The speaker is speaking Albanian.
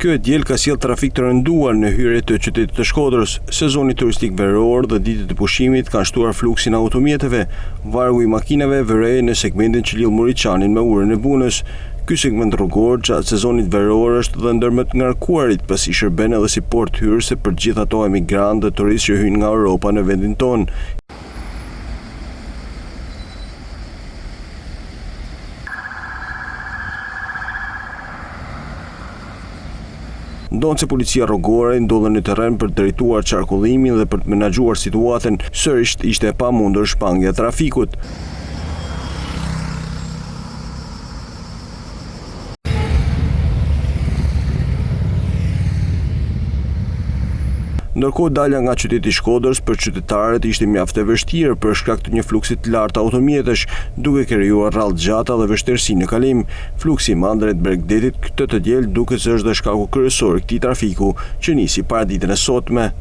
Kjo diel ka sjell trafik të rënduar në hyrje të qytetit të Shkodrës. Sezoni turistik veror dhe ditët e pushimit kanë shtuar fluksin e automjeteve, vargu i makinave vërej në segmentin që lidh Muriçanin me Urën e Bunës. Ky segment rrugor gjatë sezonit veror është dhe ndër më të ngarkuarit, pasi shërben edhe si port hyrëse për gjithë ato emigrantë dhe turistë që hyjnë nga Europa në vendin tonë. Ndonë se policia rrugore ndodhen në terren për të drejtuar qarkullimin dhe për të menaxhuar situatën, sërish ishte e pamundur shpangja e trafikut. Ndërkohë dalja nga qyteti i Shkodrës për qytetarët ishte mjaft e vështirë për shkak të një fluksi të lartë automjetesh, duke krijuar rrallë gjata dhe vështirësi në kalim. Fluksi i madh drejt Bregdetit këtë të diel duket se është dhe shkaku kryesor i këtij trafiku që nisi para ditën e sotme.